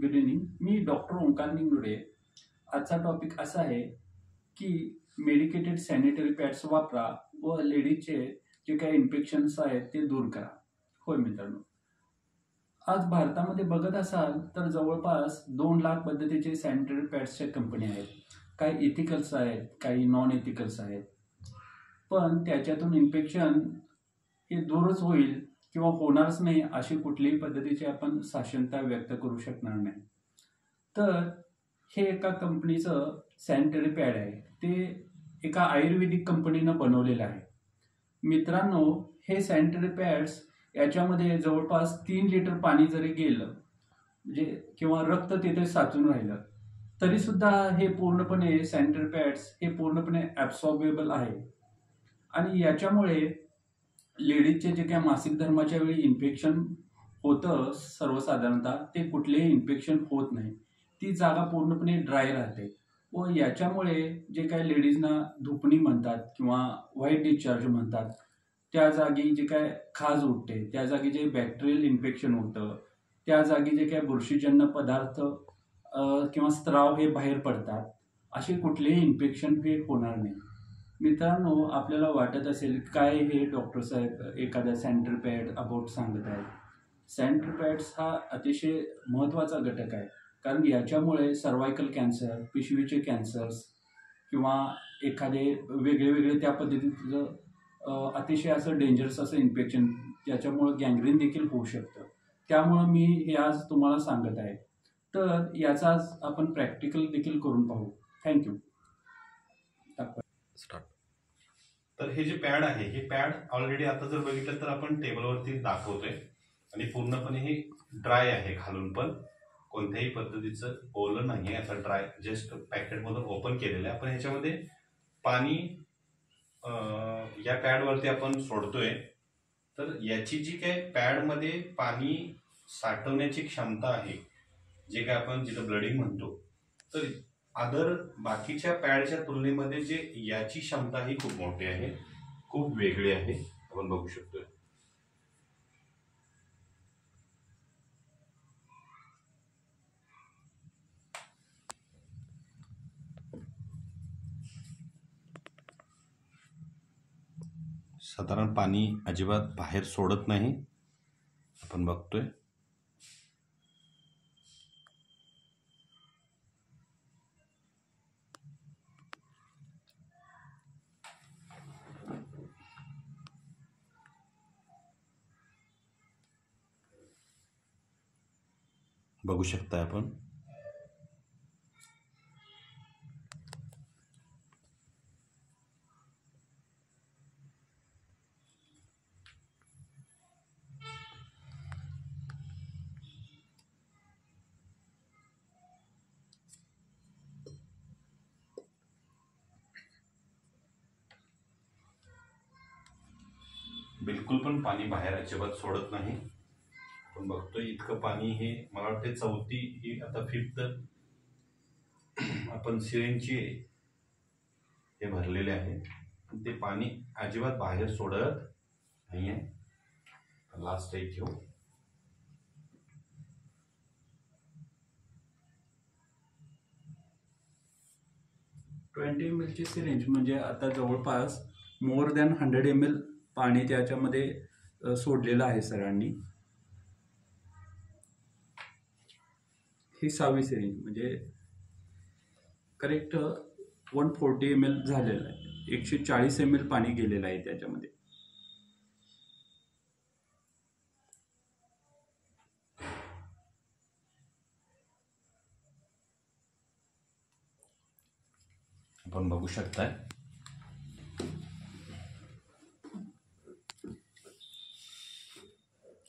Good evening. मी doctor Omkar Ningude. आजचा topic असा आहे की मेडिकेटेड सॅनिटरी पॅड्स वापरा व लेडीजचे जे काही इन्फेक्शन्स आहेत ते दूर करा. होय मित्रांनो, आज भारतामध्ये बघत असाल तर जवळपास 2 लाख पद्धतीचे सॅनिटरी पॅड्सच्या कंपनी आहेत. काही इथिकल्स आहेत, काही नॉन इथिकल्स आहेत. पण त्याच्यातून इन्फेक्शन हे दूरच होईल किंवा होणारच नाही अशी कुठलीही पद्धतीची आपण साशंकता व्यक्त करू शकणार नाही. तर हे एका कंपनीचं सॅनिटरी पॅड आहे. ते एका आयुर्वेदिक कंपनीनं बनवलेलं आहे. मित्रांनो, हे सॅनिटरी पॅड्स याच्यामध्ये जवळपास 3 लिटर पाणी जरी गेलं म्हणजे किंवा रक्त तिथे साचून राहिलं तरी सुद्धा हे पूर्णपणे सॅनिटरी पॅड्स हे पूर्णपणे ॲब्सॉर्बेबल आहे. आणि याच्यामुळे लेडीजचे जे काही मासिक धर्माच्या वेळी इन्फेक्शन होतं सर्वसाधारणतः ते कुठलेही इन्फेक्शन होत नाही. ती जागा पूर्णपणे ड्राय राहते व याच्यामुळे जे काही लेडीजना धुपणी म्हणतात किंवा व्हाईट डिस्चार्ज म्हणतात त्या जागी जे काय खाज उठते, त्या जागी जे बॅक्टेरियल इन्फेक्शन होतं, त्या जागी जे काही बुरशीजन्य पदार्थ किंवा स्त्राव हे बाहेर पडतात, असे कुठलेही इन्फेक्शन हे होणार नाही. मित्रांनो, आपल्याला वाटत असेल काय हे डॉक्टर साहेब एखाद्या सॅनिटरी पॅड अबाउट सांगत आहेत. सॅनिटरी पॅड्स हा अतिशय महत्त्वाचा घटक आहे, कारण याच्यामुळे सर्वायकल कॅन्सर, पिशवीचे कॅन्सर्स किंवा एखादे वेगळे त्या पद्धतीचं अतिशय असं डेंजरस असं इन्फेक्शन त्याच्यामुळं गँग्रीन देखील होऊ शकतं. त्यामुळं मी हे आज तुम्हाला सांगत आहे. तर याचा आज आपण प्रॅक्टिकल देखील करून पाहू. थँक्यू. स्टार्ट. तर हे जे पॅड आहे हे पॅड ऑलरेडी आता जर बघितलं तर आपण टेबलवरती दाखवतोय आणि पूर्णपणे हे ड्राय आहे. खालून पण कोणत्याही पद्धतीचं ओलं नाही आहे, असं ड्राय जस्ट पॅकेटमधून ओपन केलेलं आहे. आपण ह्याच्यामध्ये पाणी या पॅडवरती आपण सोडतोय. तर याची जी काय पॅडमध्ये पाणी साठवण्याची क्षमता आहे, जे काय आपण जिथं ब्लडिंग म्हणतो, तर अदर बाकीच्या पॅडच्या तुलनेमध्ये जे याची क्षमता ही खूप मोठी आहे, खूप वेगळी आहे. आपण बघू शकतोय. साधारण पाणी अजिबात बाहेर सोडत नाही. आपण बघतोय. बघू शकताय आपण. बिलकुल पण पाणी बाहेर अजिबात सोडत नाही. आपण बघतोय इतकं पाणी हे मला वाटते चौथी ही आता 5th आपण सिरिंजची हे भरलेले आहे. ते पाणी अजिबात बाहेर सोडत नाहीये. लास्ट एक घेऊ. ml ची सिरिंज म्हणजे आता जवळपास मोर दॅन 100 ml पाणी त्याच्यामध्ये सोडलेलं आहे सरांनी. ही 6वी सिरिंज म्हणजे करेक्ट 140 ml झालेलं आहे. 140 ml पाणी गेलेलं आहे त्याच्यामध्ये. आपण बघू शकताय.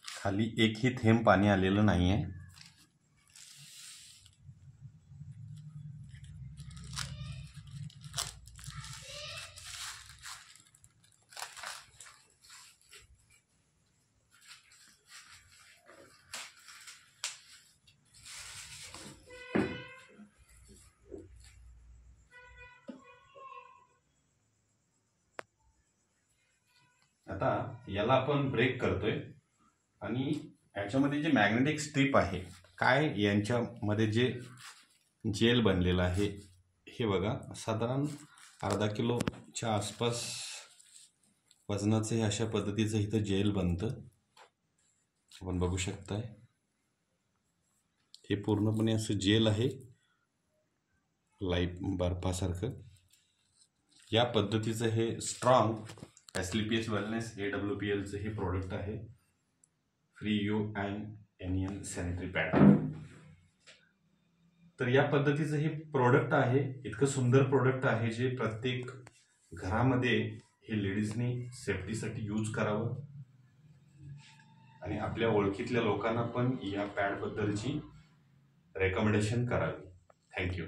खाली एकही थेंब पाणी आलेलं नाहीये. आता याला आपण ब्रेक करतोय आणि याच्यामध्ये जे मॅग्नेटिक स्ट्रीप आहे, काय यांच्यामध्ये जे जेल बनलेलं आहे हे बघा, साधारण अर्धा किलोच्या आसपास वजनाचं हे अशा पद्धतीचं इथं जेल बनतं. आपण बघू शकताय हे पूर्णपणे असं जेल आहे लाईट बर्फासारखं. या पद्धतीचं हे स्ट्रॉंग एसलीपीएस वेलनेस AWPLचं हे प्रोडक्ट आहे, free you and anion sanitary pad. तर या पद्धतीचं हे प्रोडक्ट आहे, इतकं सुंदर प्रोडक्ट आहे जे प्रत्येक घरामध्ये हे लेडीजनी सेफ्टीसाठी यूज करावं आणि आपल्या ओळखीतल्या लोकांना पण या पॅडबद्दलची रेकमेंडेशन करावी. थँक्यू.